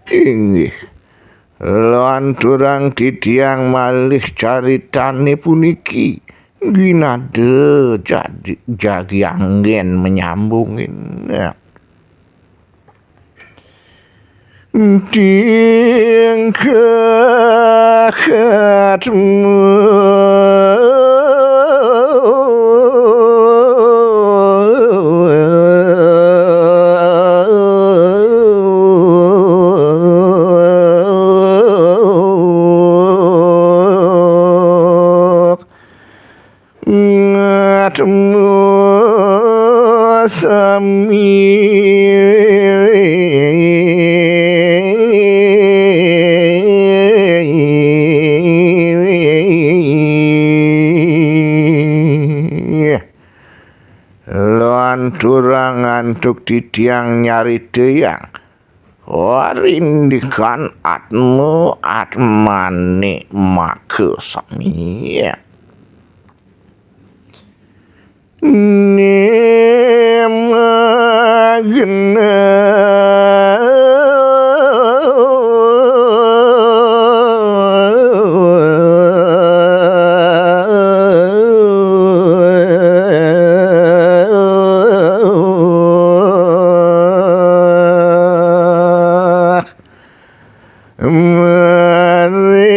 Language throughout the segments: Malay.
Inggih lan durang didiyang malih caritane puniki ginade jadi anggen menyambungin ya. Tingkahmu lan durang ngantuk didiyang nyari deyang warindikan atmu atmane make sami maring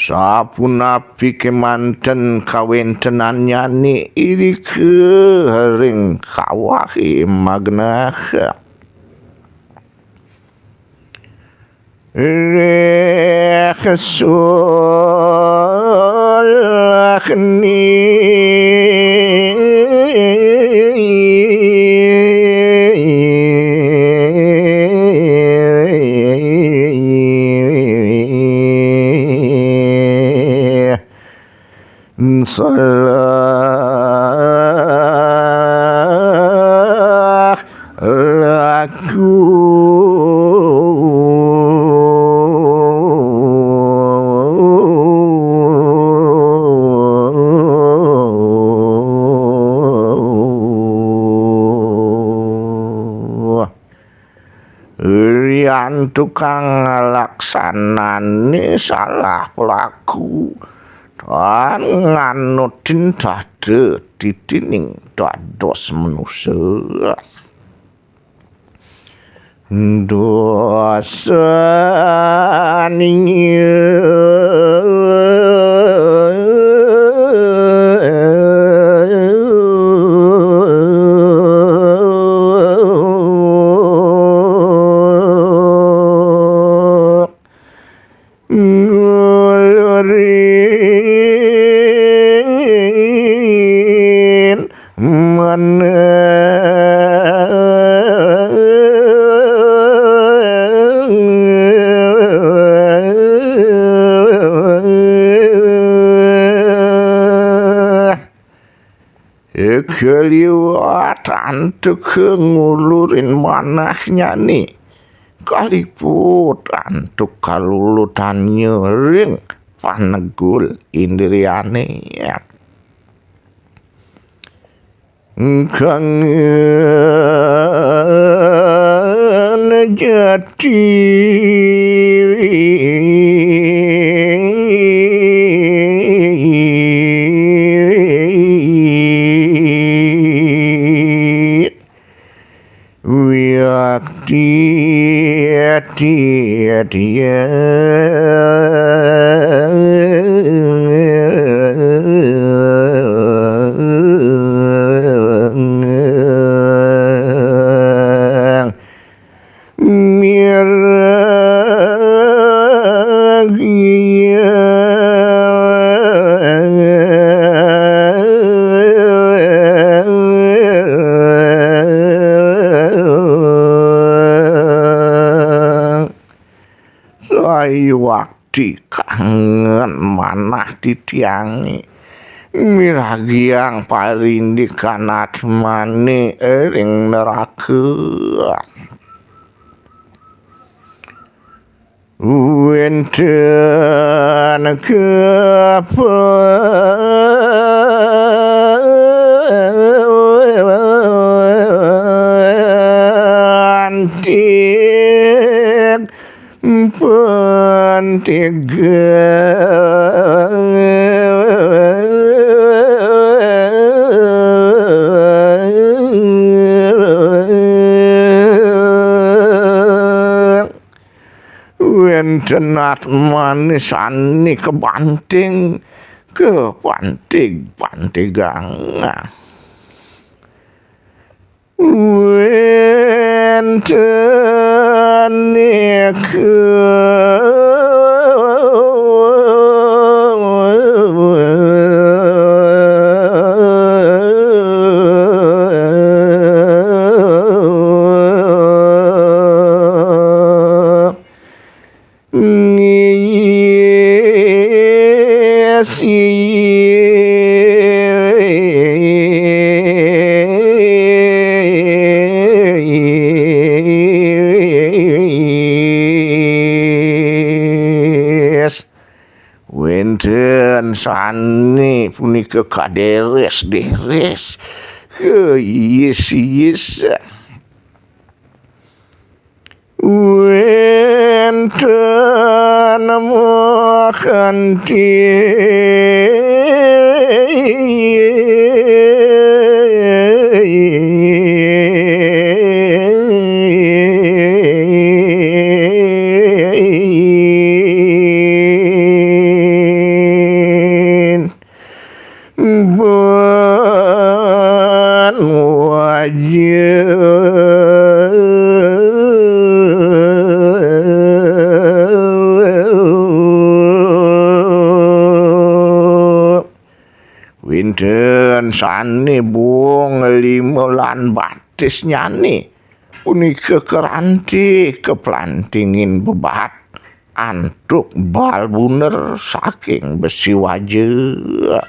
sapunapi kemanten kawentenan nyani iri kering kawahi magnah salah laku rian tukang laksanane salah pelaku dan nganudin dade didining dados manusia dosa keliwatan teke ngulurin manahnya nih kaliput antuk kalulutan nyering panegul indriane ya kangen jati dia mireng ayu wakti kangen manah ditiangi miragiang parindikan atmane ring neraka wenten kepenting wenten manis ani kebanting pantigang wenten wenten sani punika kaderes yes wenten ban winten sani buang limelan batis nyani punika keranti keplantingin bebat antuk bal buner saking besi wajah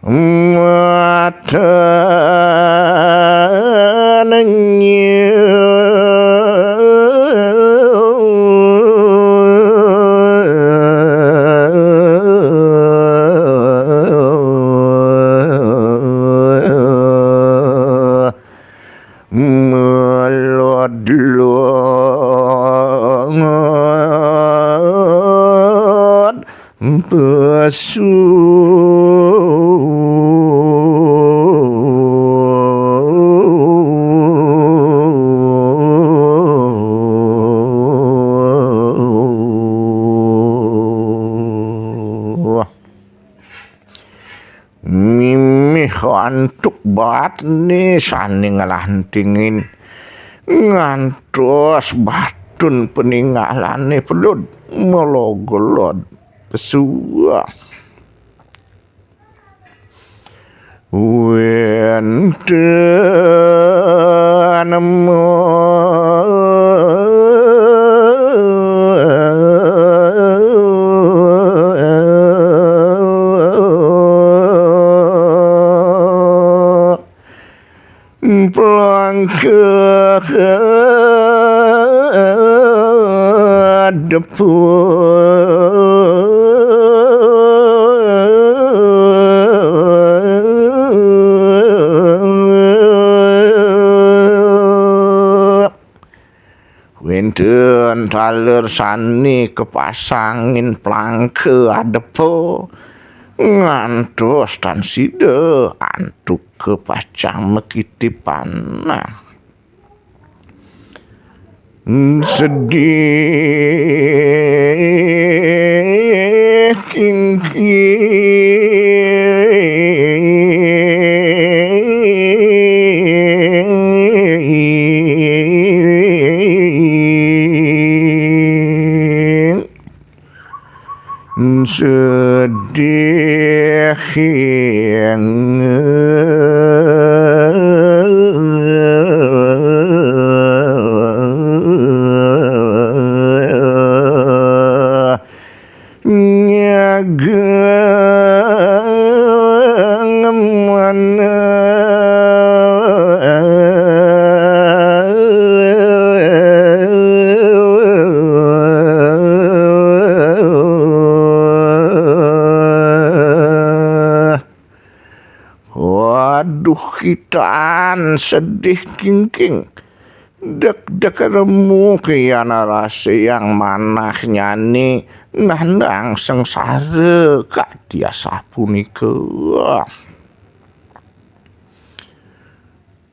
mata melod pesu antuk bat nih sani ngelantingin ngantos batun peninggalane pelud melogolod pesua wenten winten taler sani kepasangin plangke adepo ngantos tan sida antuk kepacang mekitipan sedih sedih yang Waduh kitaan sedih kingking. Dek remu kiana rasa yang manahnya ni nandang sengsara kak tiasa punika.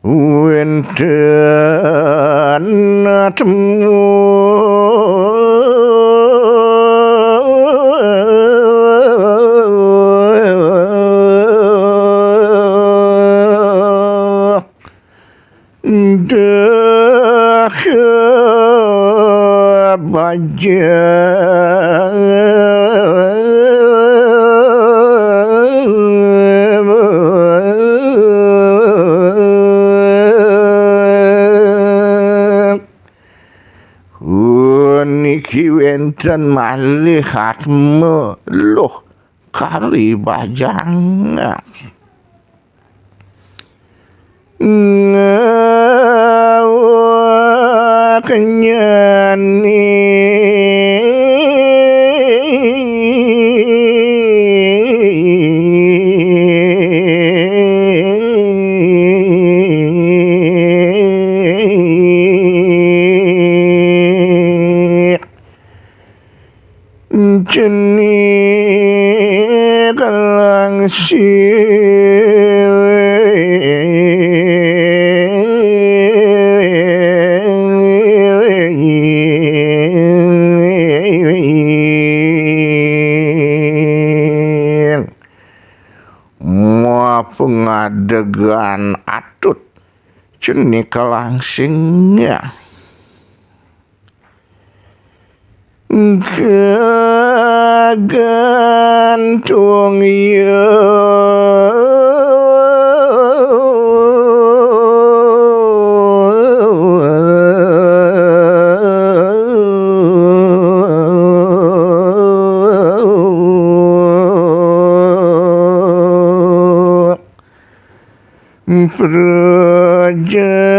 Wenten temu baja niki wenten malih atme loh kari bajang kenyani jeni kalang pengadegan atut jeni kalangsingnya gantung ya Prajania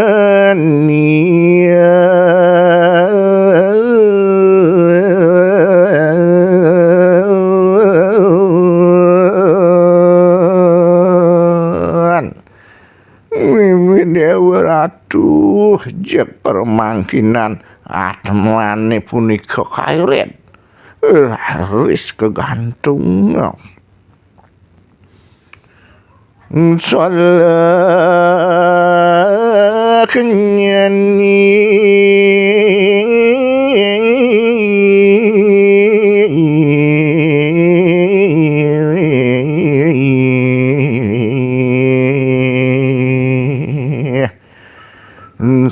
Dewa Ratu jek permangkinan atmane punika kairet laris kegantung salah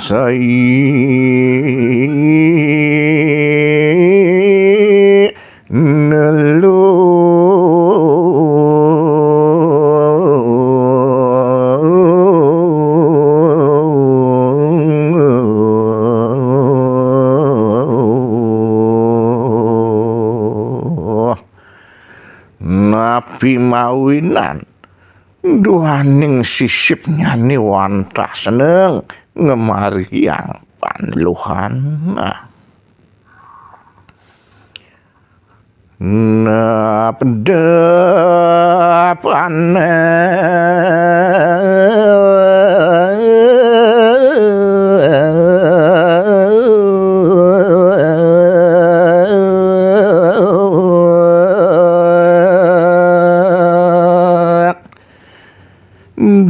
saya napi mawinan duhaning sisip nyani wantah seneng ngemariang panluhan na pedapan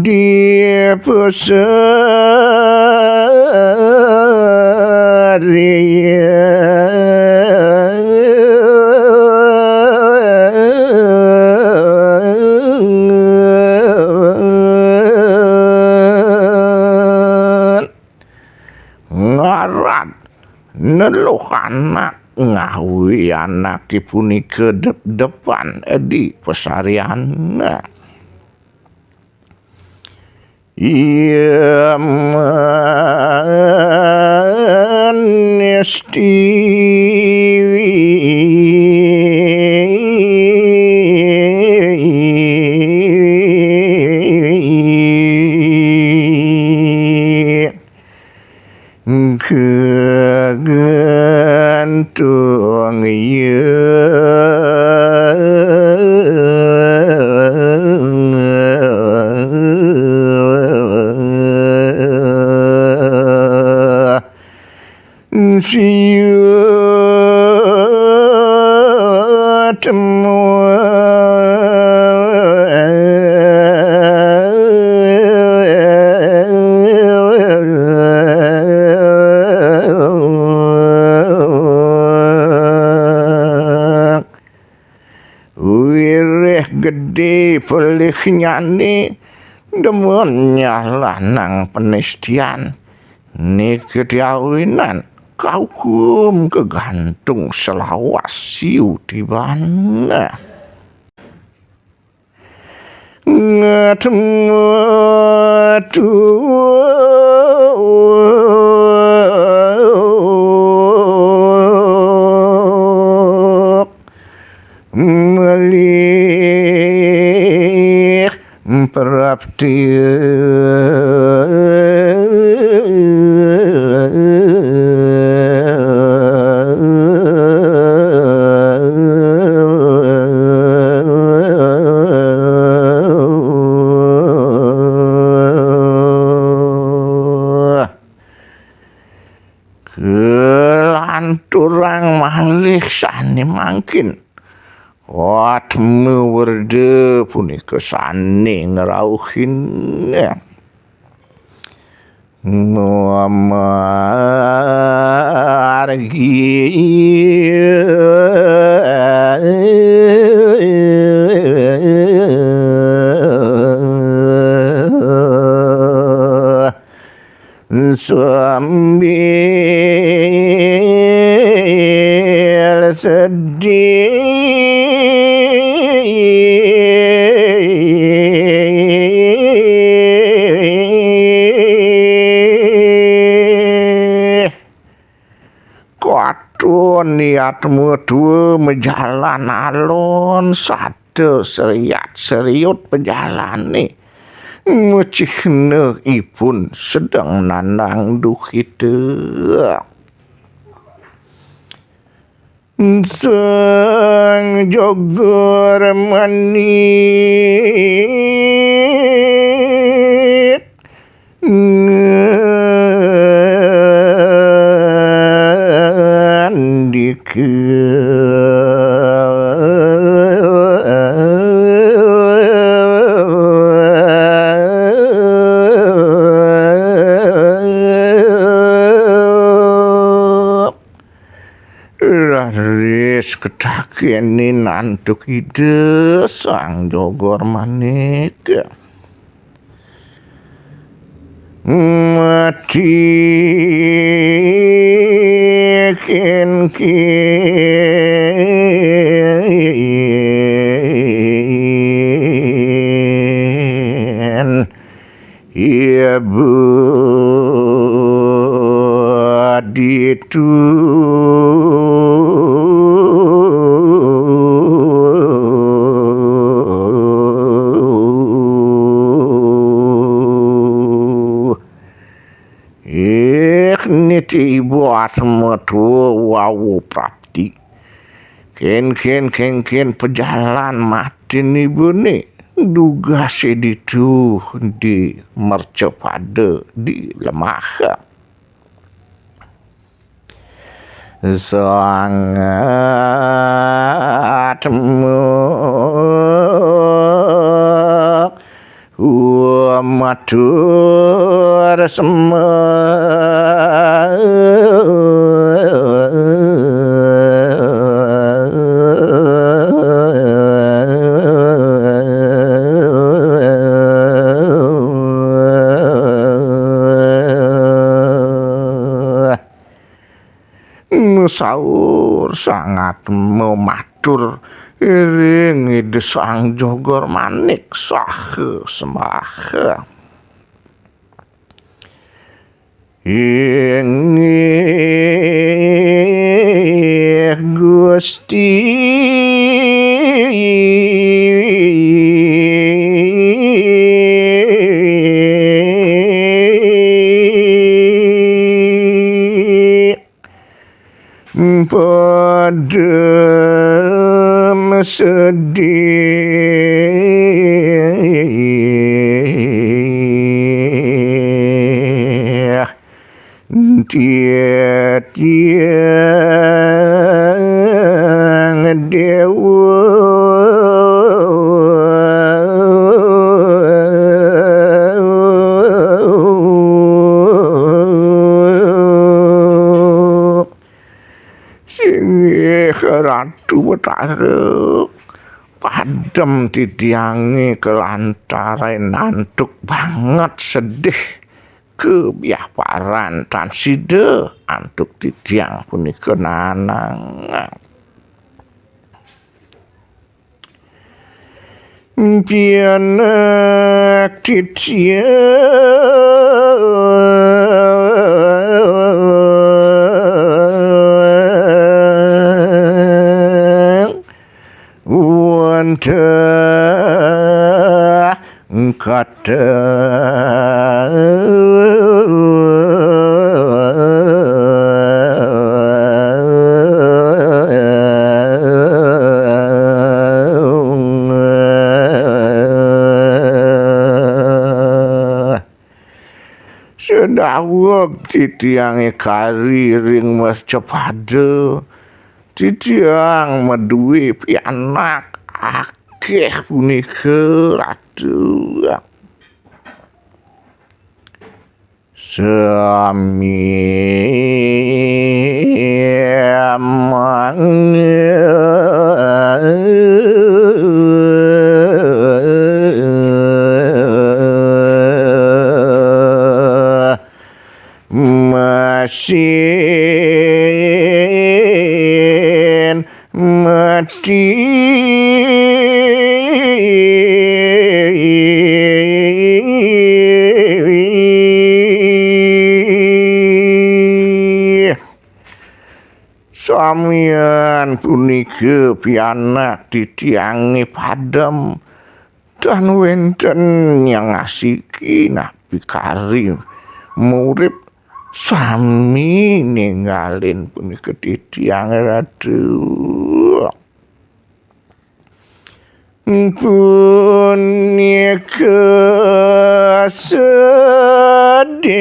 dia ngaran neluh anak ngawi anak punika depan di pesarian ia sieu temu wireh gede pelih nyane demennya lanang penestian ni kediawinan kaukum kegantung selawas siu di mana ngetemu melih perapti kelanturang malih sani mangkin watmu werde punika sani ngerauhin sambil sedih kuatun niatmu dua menjalan alon satu seriut penjalani mucihne ipun sedang nanang duhita sang jogor manit raris ketakenin antuk ide sang jogor manik mati ken ia ditu niti buat metu wawu prapti ken pejalan mati ni bune duga seditu di mercepada di lemah sangat matur saur sangat mematur iring ide sang jogor manik sahe sembah ingih Gusti padam sedih tiang dewa Ratu Betara padem titiange kelantaran nantuk banget sedih kebiaparan tan sida antuk titiang punika nanang pianak titiang wanta kata sedaweg titiange kari ring mas cepada titiang meduwe pianak akeh punika ratu sami mesin mati samian punika pianak titiange padem dan wenten yang ngasiki nabi karim murid sami ninggalin punika titiang ratu punika sedekang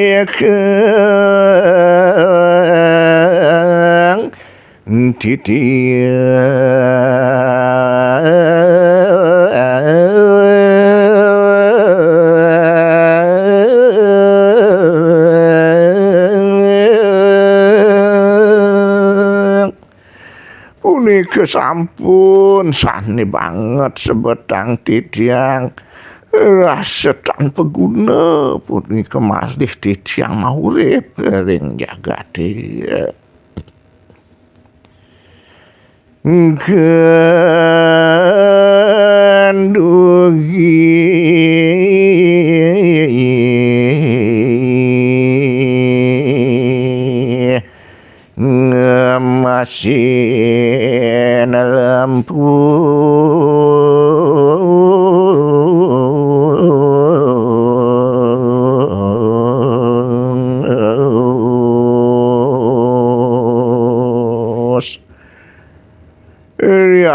punika sampun sani banget sebetang titiang rasa tanpa guna punika malih titiang maurip ring jagat gandugi ngemasin lampu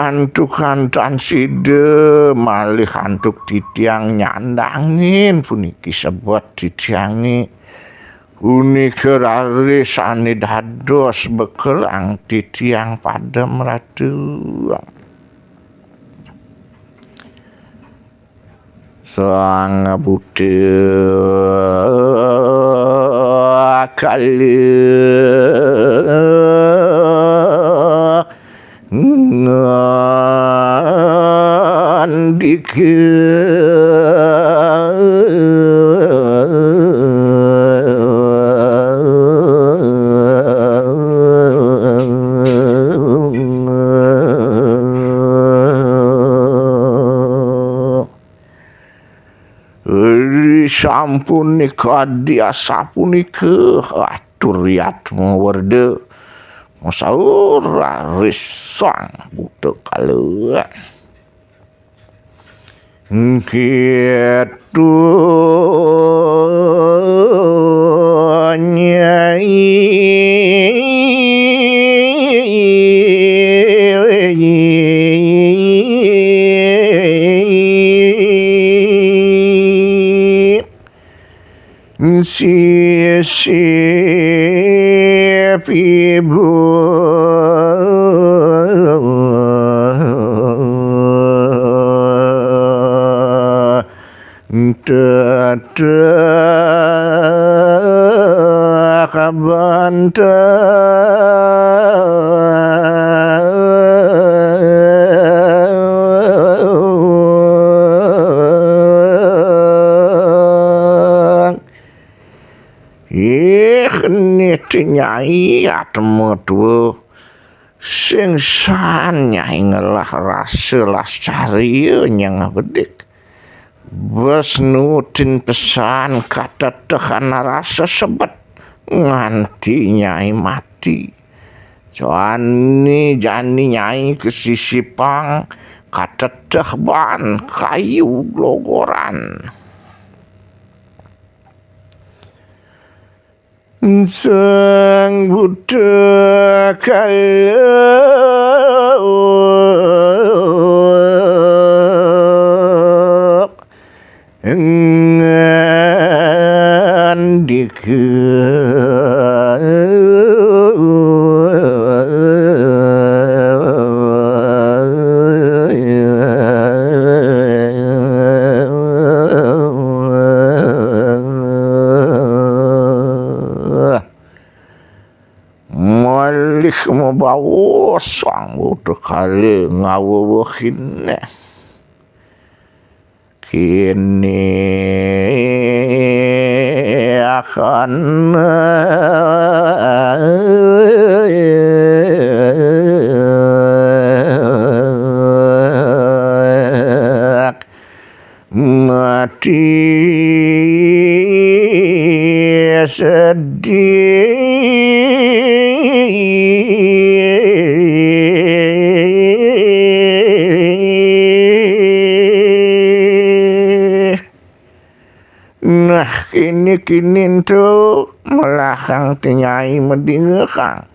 hantuk hantan sida malih hantuk titiang nyandangin puniki sebut titiange punika rarisane dados bekelang titiang padem ratu sang buta kali sampun nika diasa punika atur riatmu werde masaur risang buta kala kitu siap ibu dadah kabantang ini nyai atemu tu sing san nyai ngelah rasa las cari yang bedik bos nutin pesan kata tekan rasa sebet nganti nyai mati jani nyai ke sisipang kata tehban kayu glogoran sang Buddha kalau malih membawa sang Buddha kali ngawuhin kini akan mati sedih. Nah kini tu melakang tinyai medingekang.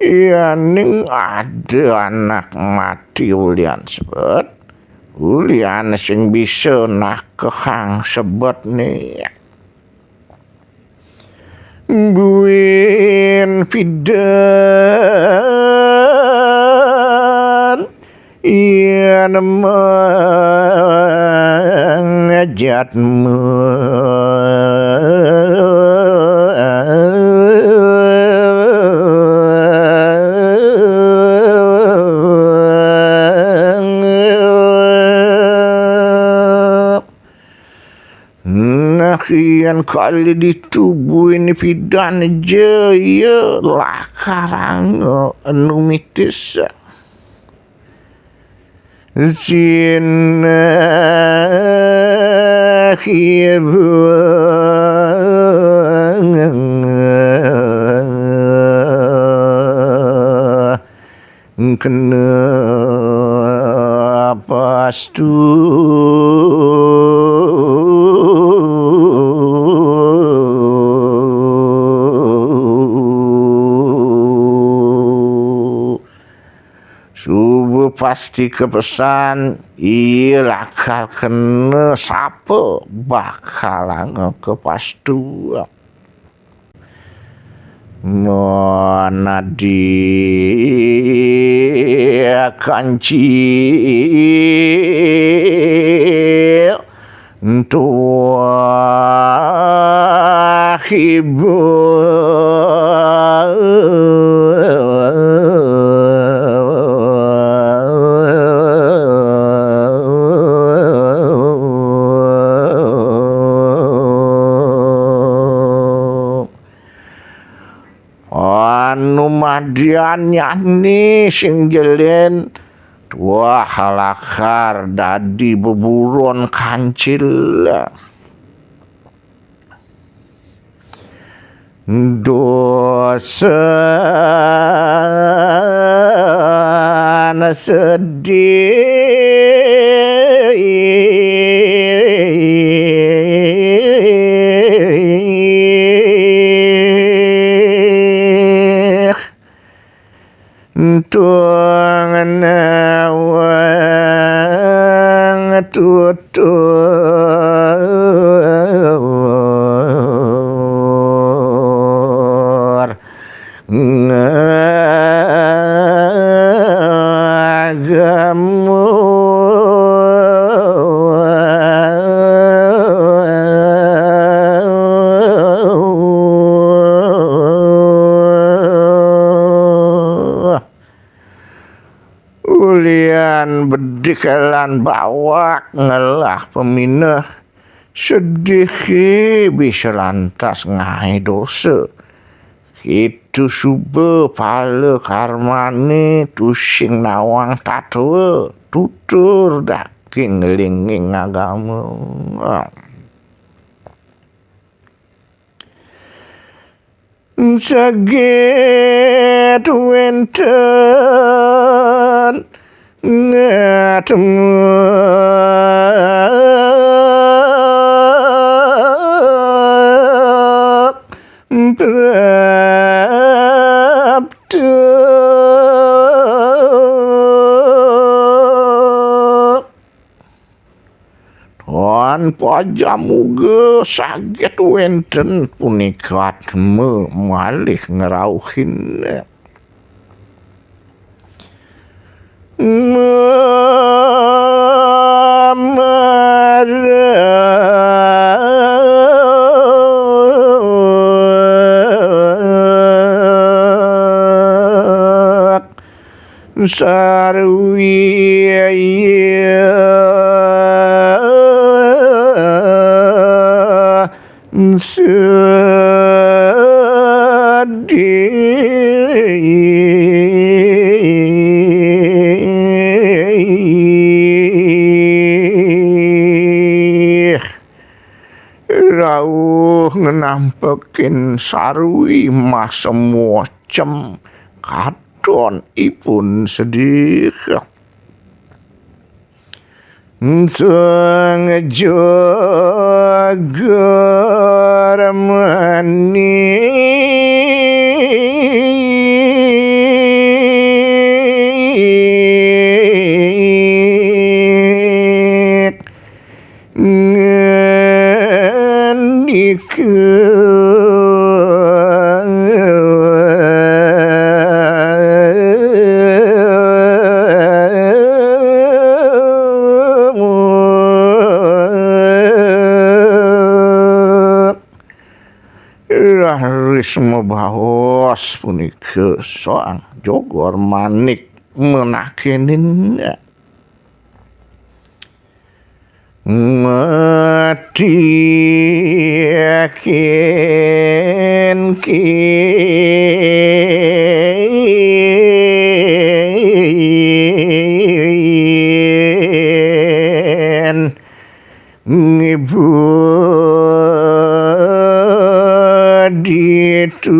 Ya ning ada anak mati ulian sebet. Ulian sing bisa nak kehang sebet ni. Buin pidan. Ia mengajatmu kian kali ditubuhin pidan jaya lakarang numitis Sina kenapa subuh pasti kepesan iya bakal kena sapa bakal kepastu nona dia kanci tua anu madian yani sing jelen dua halakar dadi beburon kancil dosa sedih tuang nawang tutu lan bedik lan bawak ngelah pemineh sedih bisa lantas ngahe dosa itu suba pala karmane tusing nawang tatwa tutur daging ngelinging agama. Saget wenten ngatemu prapta tanpa jamuga saget wenten punika atme malih ngerauhin marak sarwi sedih rawuh ngenampekin sarwi mas semocem katon ipun sedih sengejagar manik risma bahos punika soang jogor manik menakenin mati yakin ibu ditu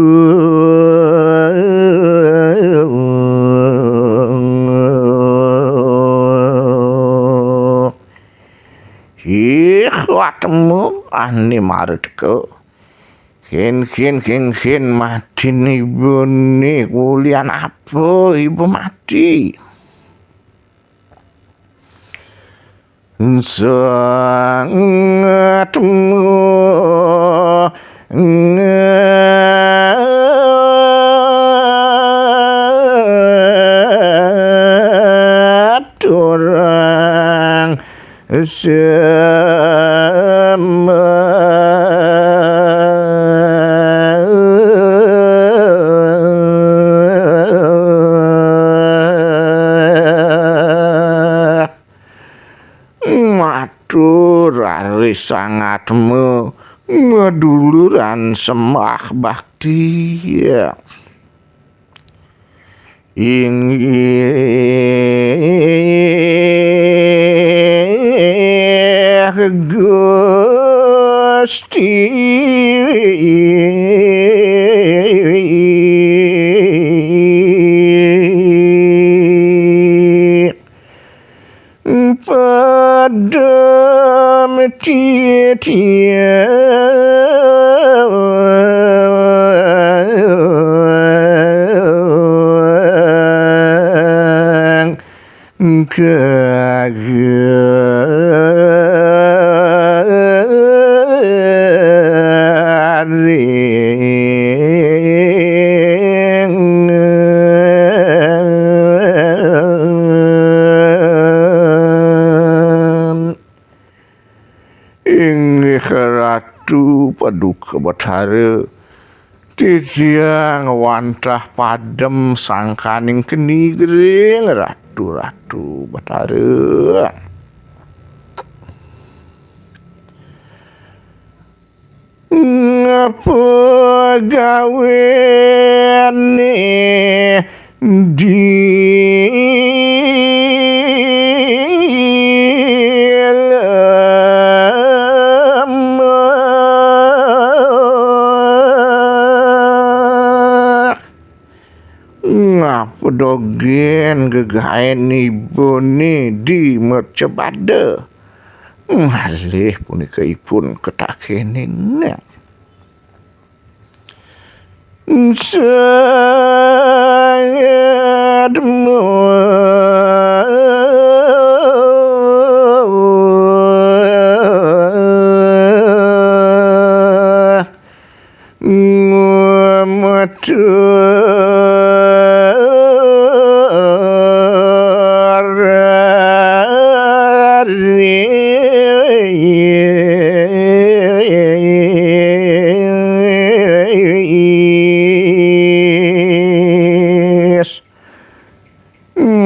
watemu ani maretke kin mati ibu nih kulian apa ibu mati sangat orang sama matur ari sangatmu ngeduluran semah bakti ya Gusti padam titia Ratu Paduka Bathara Titiang wantah padem sangkaning keni gering ratu-ratu Bathara. Ngapa gaweane di ngapa dogen gegaen ibune di mercebada malih punika ipun ketakening sangat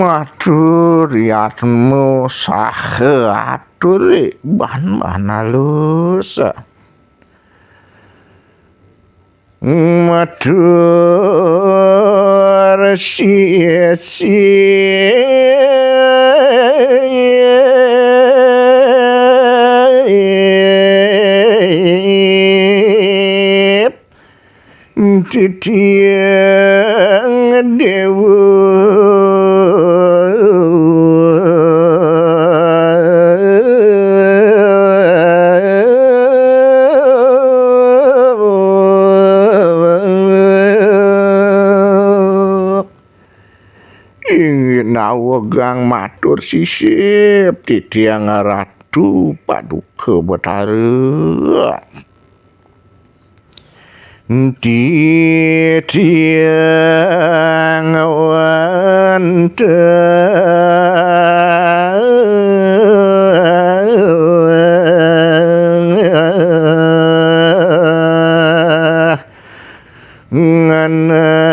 matur yatmu saha atur ban halus matur titiang dewa ingin awegang matur sisip titiang ratu paduka Bathara. Titiang wantah nganak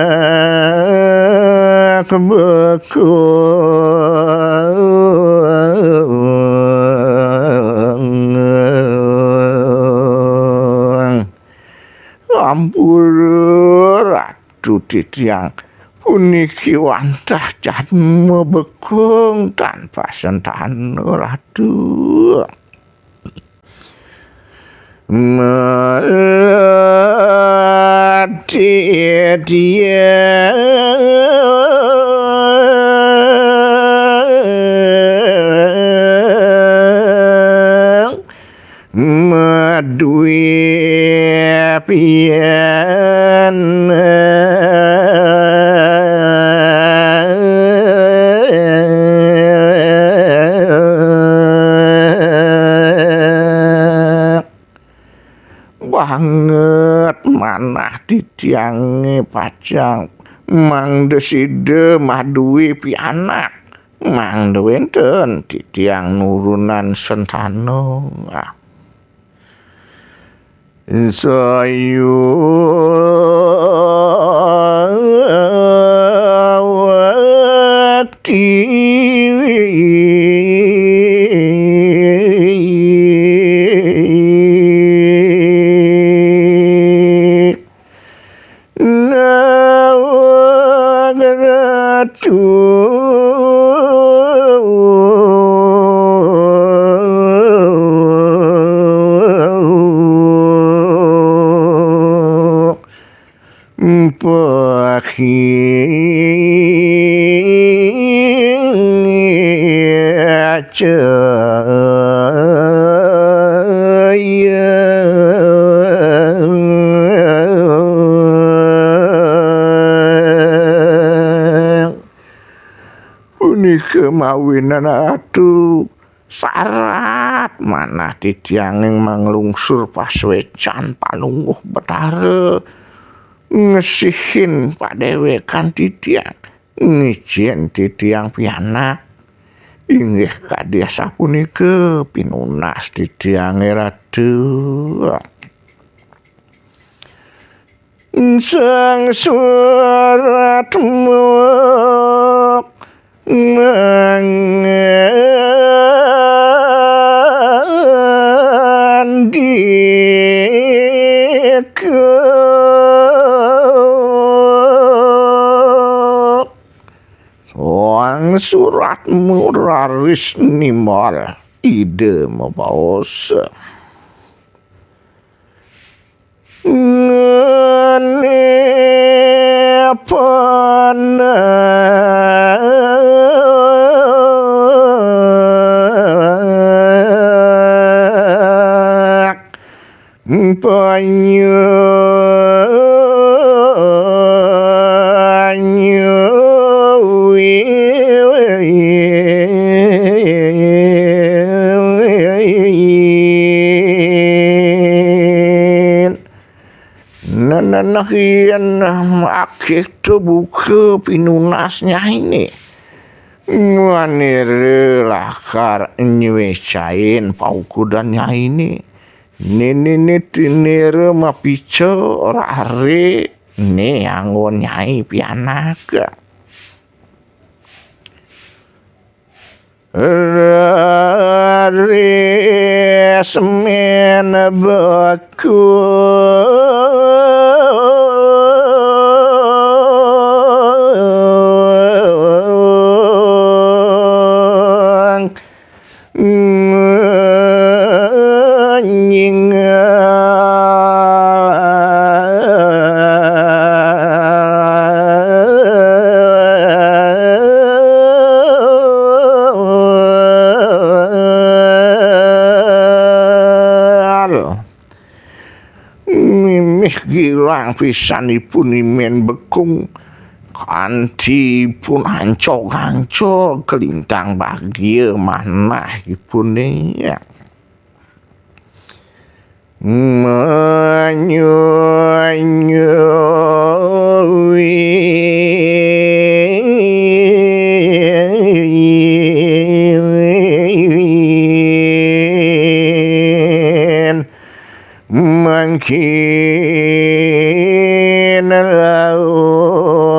beku ampun ratu titiang puniki wantah janmu bekung tanpa sentana ratu madui pian banget manah titiange pacang mang deside maduwi pianak mang dewenten titiang nurunan sentano sayu punika mawinan atu syarat manah titianging manglungsur paswecan Palungguh Bathara ngesihin padewekan titiang ngijien titiang pianak inggih kadya sapunika pinunas titiange ratu sang suratmu mandiku soang suratmu raris nimal ide mabaosa ngene panak banyu Nanahian akeh terbuka pinunasnya ini. Manere lakar nyewecain paukudannya ini. Nene tinere mapico rare ne anggon nyai pianaka. Rare semen baku mimih gilang pisanipun imen bekung kanthi pun hancok-hancok kelintang bahagia manahipun ya makin laut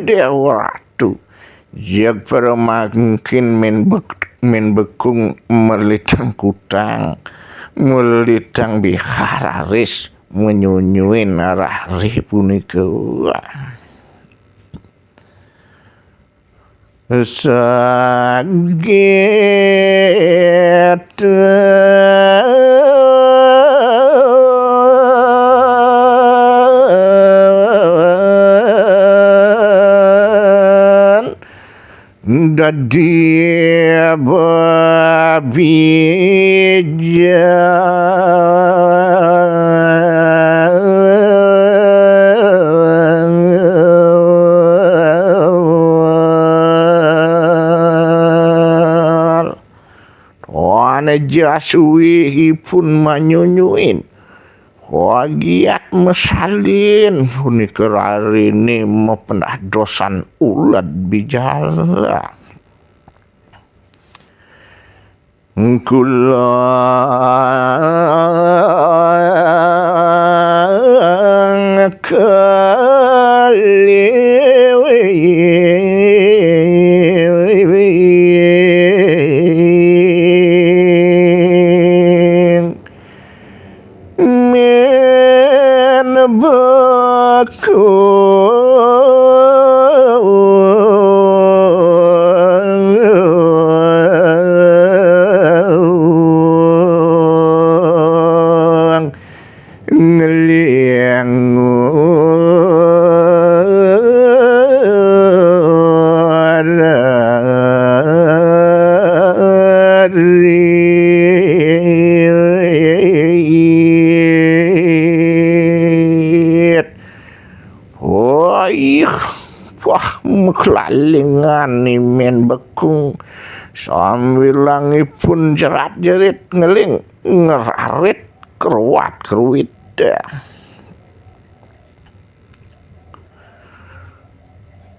dewa ratu jag para makin men bekung melitang kutang melitang bihararis menyunyuin arah punika saget dadi babija Jasui pun manyunyuin wagiat mesalin punika rarine mependah dosan ulad bijala kula wah meklalingan men bekung sambil langipun jerat-jerit ngeling ngerarit keruat-keruit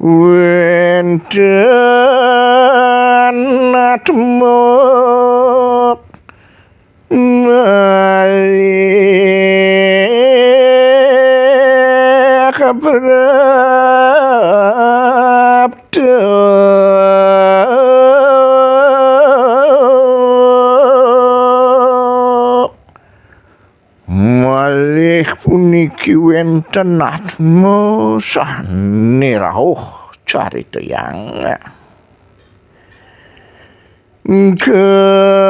wenten anatmu malih prapta malih puniki wenten atma sane rawuh carita yang kapan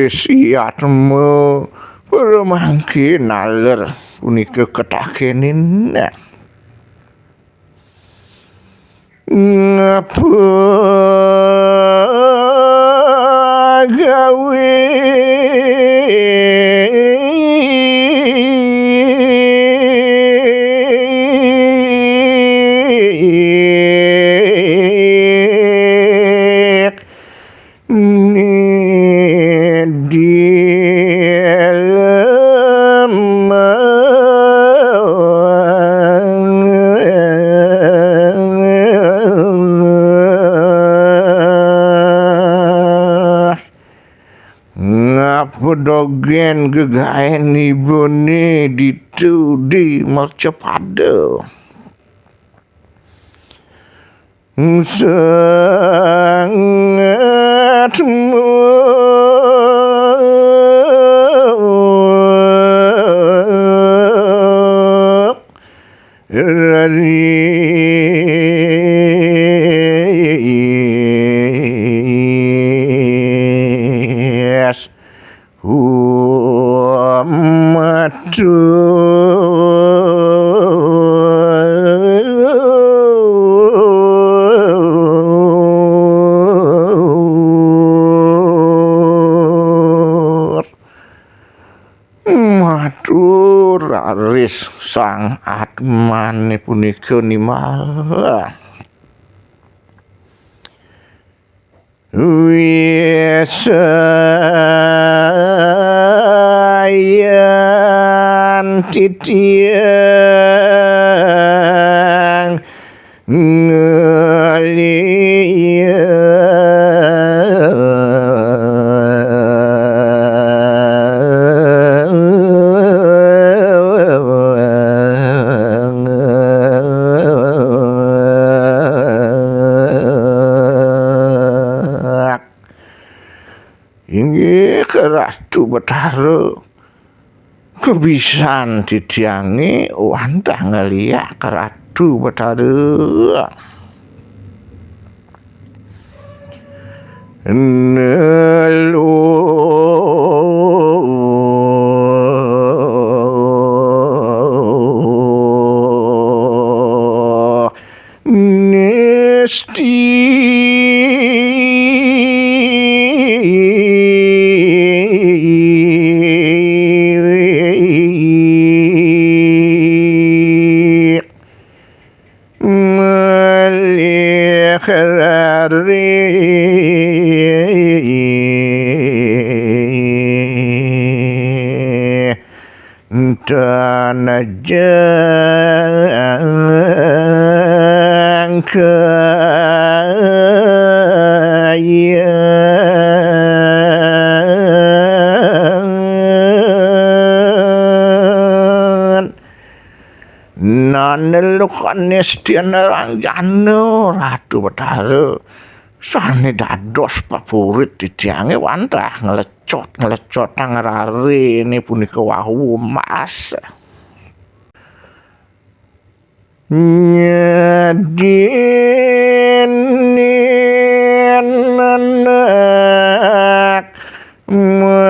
siatmu permangkin naler punika ketakenin ngapa gawe dogen gegaen ibune ditudi mercepada sangatmu matur aris sang atmane punika nimala wisayan titiang inggih Ratu Betara kebisan titiange wantah ngeliak ke Ratu Betara nelu nesti tanajang kayaan nanelukan nestian rangjana Ratu Betara sane dados favorit titiange wantah ngelecot tangrare ini punika wahu mas nyadinin anak manakah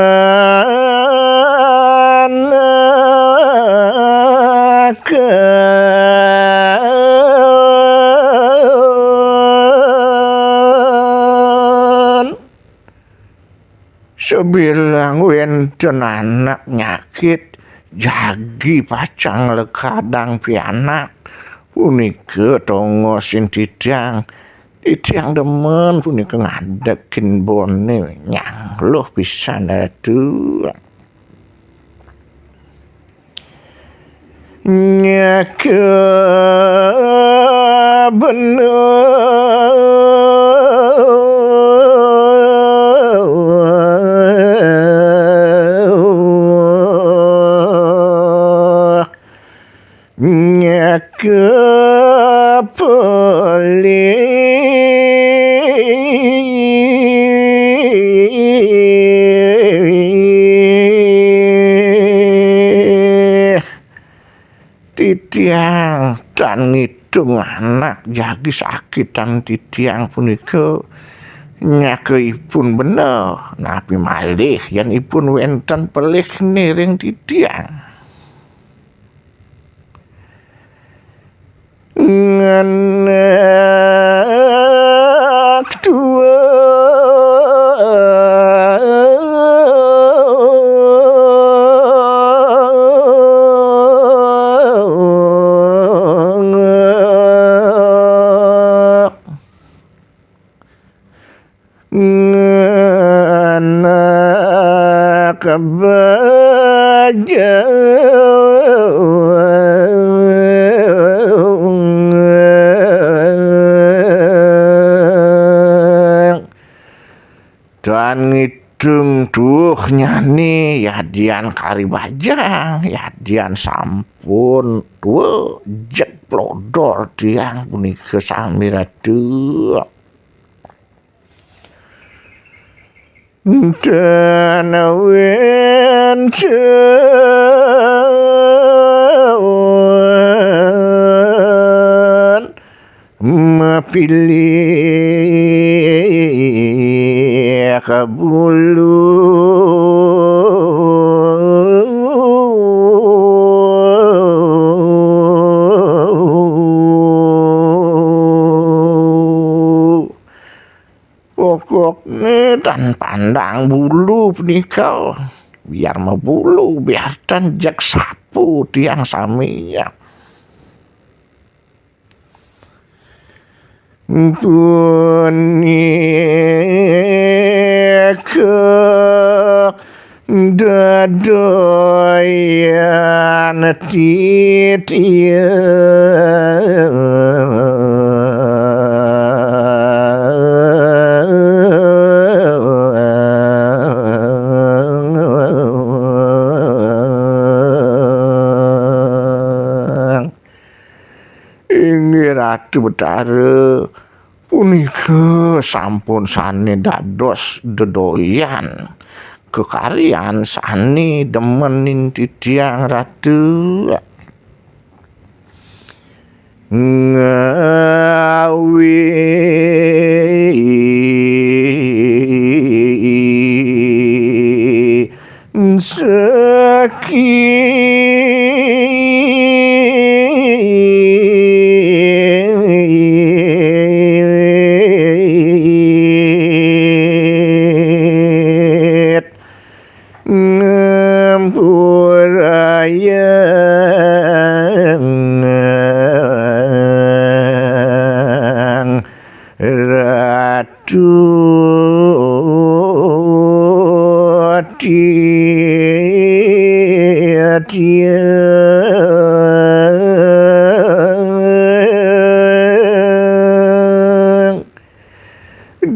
bilang wenten anak nyakit jagi pacang lekadang pianak punika tongo sin tidang demen punika ngadekin bone nyangluh pisan atuh nyake titiang dan ngidung anak jagi sakitan titiang punika nyakeipun bener napi malih yen ipun wenten pelih niring titiang anak tua anak baja dan ngidung duh nyani yadian kari bajang yadian sampun jek plodor tiang punika sami ratu dan wenten mapilih kabulu pokoknya dan pandang bulu punika biar mebulu biar dan jak sapu tiang saminya punika dadoyan Ratu Betara punika sampun sane dados dedoyan kekarian sane demenin titiang ratu ngawi ratu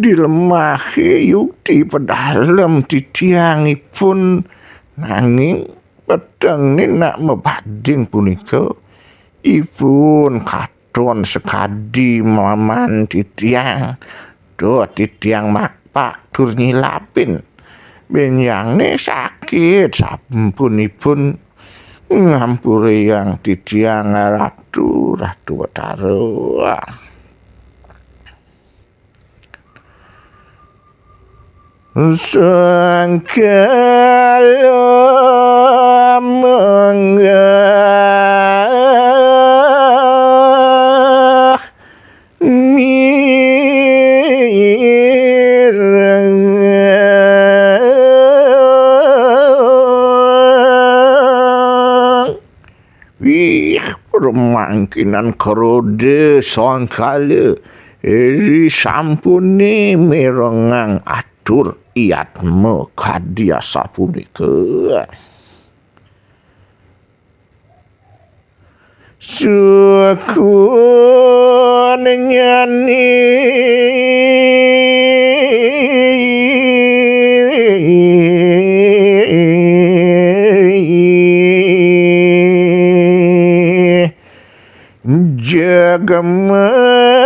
dilemahi yukti pedalem titiangipun nanging pedang nak mebading punika ipun katon sekadi maman titiang do titiang makpak tur nyilapin benyangne sakit sampunipun ngampuri yang titiang ratu Betara sangkala menggah mireng permangkinan kerode sangkala eri sampune merengang atur iatme kadia sapunika sukun nyani jaga menyinyir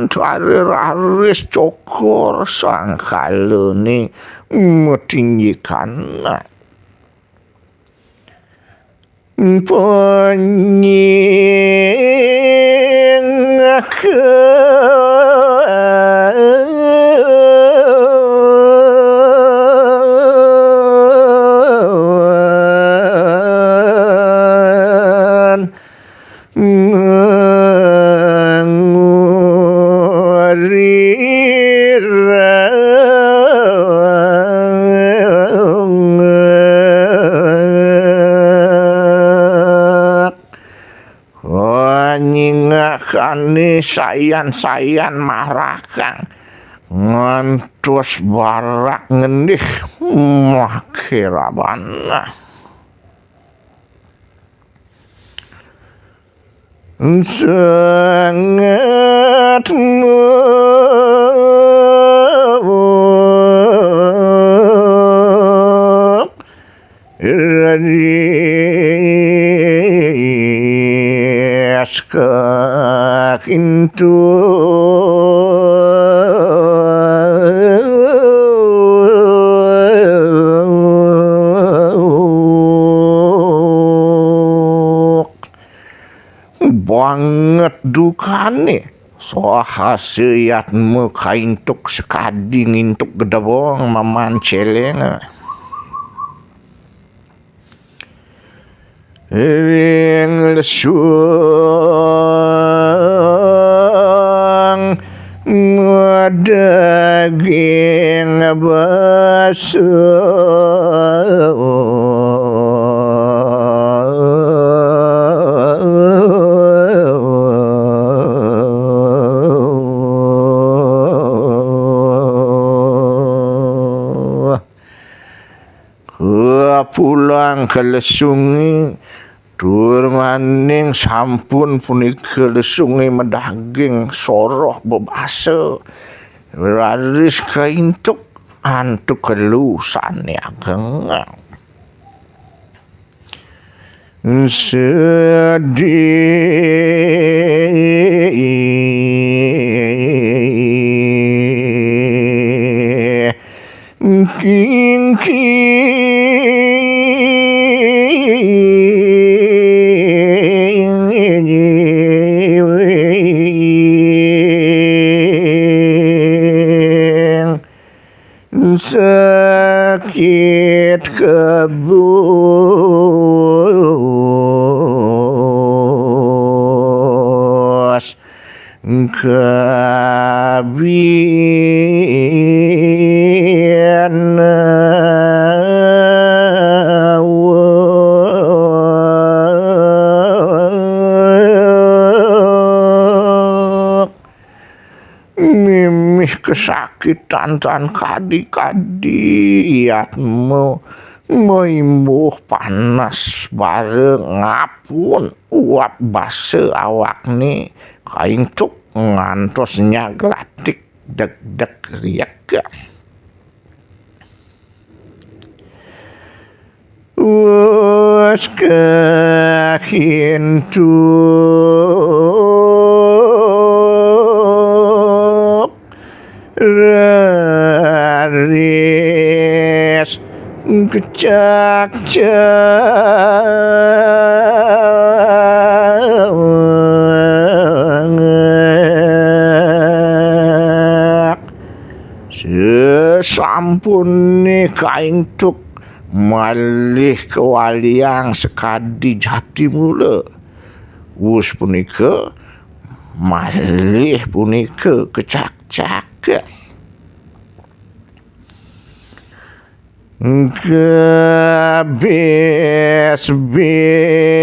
don aris cokor sangkala ni metinggikan nyingakane sayan-sayan marakang ngantos barak ngendih makirabana sangat kakintu banget dukane sohasiat mekaintuk sekadi ngintuk gedabong mamanceleng ring lesung daging basuh pulang ke lesungi tur maning sampun punika lesungi medaging soroh bebasa raris kaintuk antuk kelusan ageng sedih sakit kebus kabian mimih kesakitan tan kadi-kadi iatmu moimbuh panas bareng ngapun uap base awakne kaintuk ngantos nyaglatik deg-deg riak was kakintu raris kecak sesampune kaintuk malih kewaliang sekadi jati mula wus punika malih punika kecak-cak gebes kayes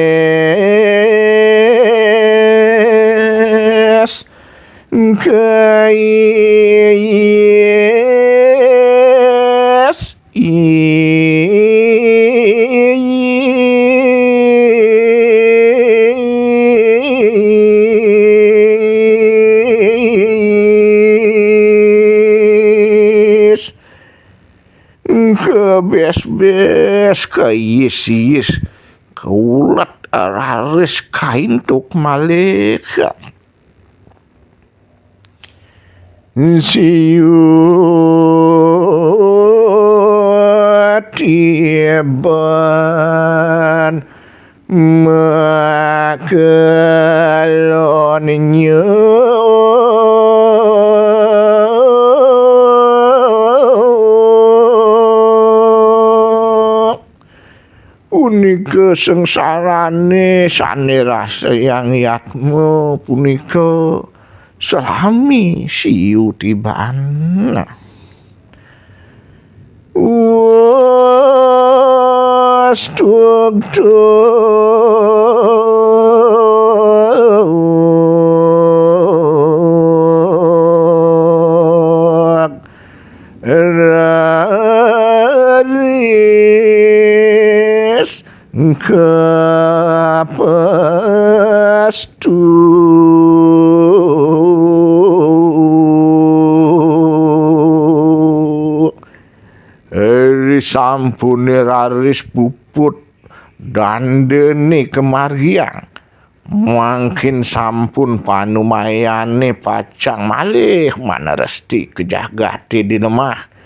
kebes-bes kayis-yis kaulat araris kain tuk malih tiban makelon punika sengsarane sane rasa yang yatmu punika selami siu tibana was tuk raris kapastu sampune raris puput dandene kemariang mangkin sampun panumayane pacang malih mana resti kejagate di lemah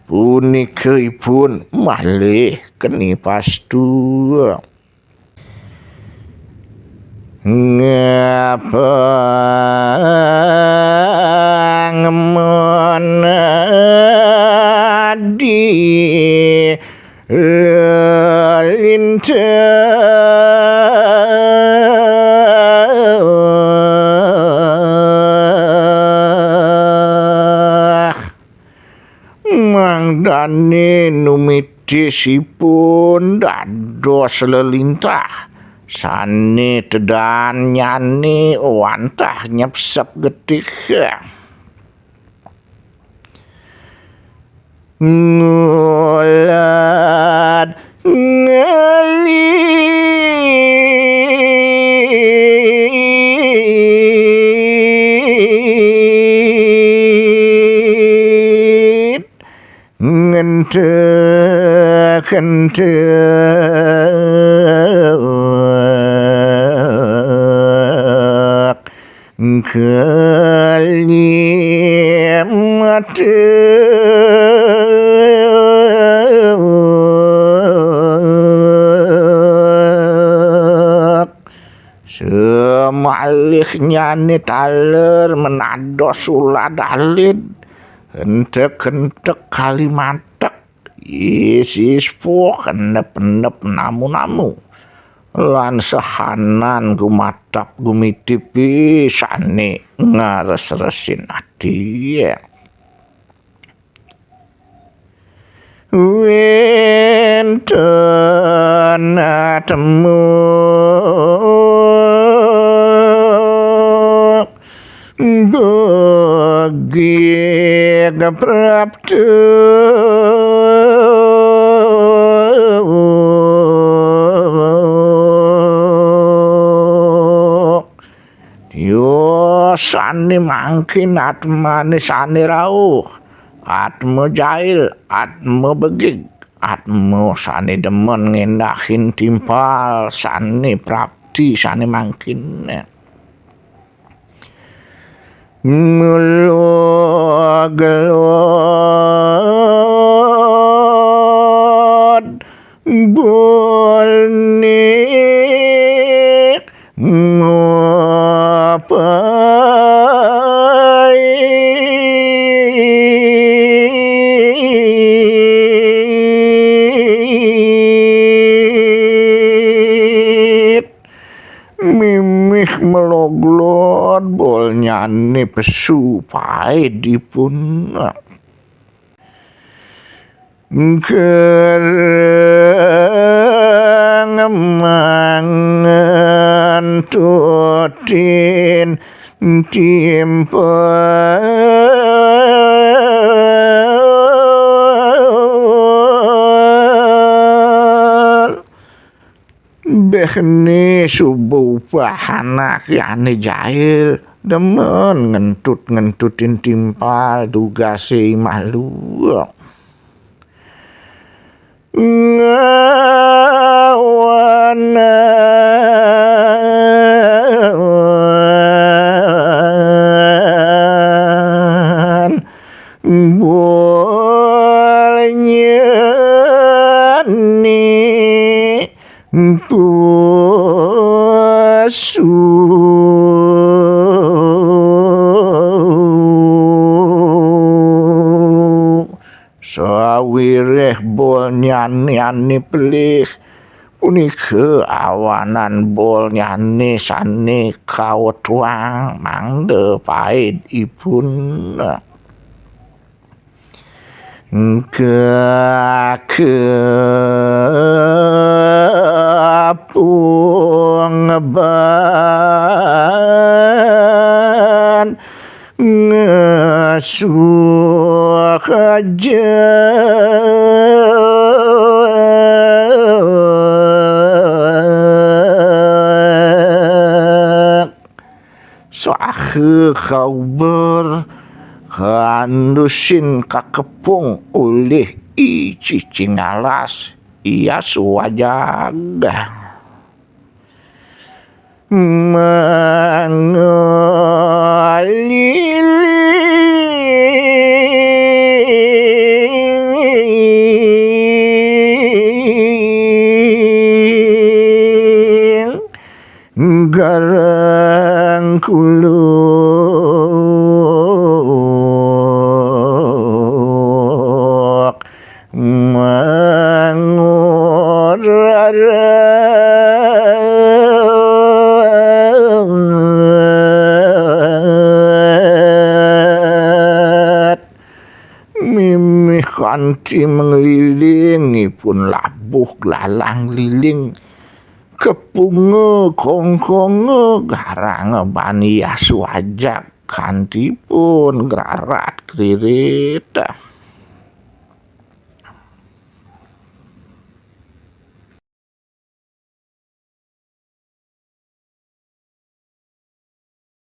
punika ipun malih keni pastu ngapa ngemonadi lintah mangdane numitisipun dados lelintah sane tedan nyane wantah nyepsep getih ngolad ngelit ngentek kalimat semalih nyane taler menados ulah dalid hentek-hentek kalimatek isis po kendep-endep namu-namu lan sehanan gumatap gumitipi sane ngares-resin ati wenten temu bagi kepraptu yo sane mangkin atmane sane rauh atmo jail atmo begig atmo sane demen ngendahin timpal sane prapti sane mangkin ngelog-gelog bolne ngapai mimih meloglot bungane besu paedipun kerengemangan tutin timpel behne subuh bahanak yane jahil demen ngentutin timpal tugase malu ngawanan bolehnya nih pusu sawireh bol nyane pelih punika awanan bol nyane sane kawetwang mangde paedipun kapung ban ngasuh aja soahe kauber kandusin kakepung oleh cicing alas iya suwajaga mengeliling garang kuluk mimih kanthi mengelilingi pun labuh lalang liling kepunge kongkonge garang bani asu ajak kanthi pun grarat kririt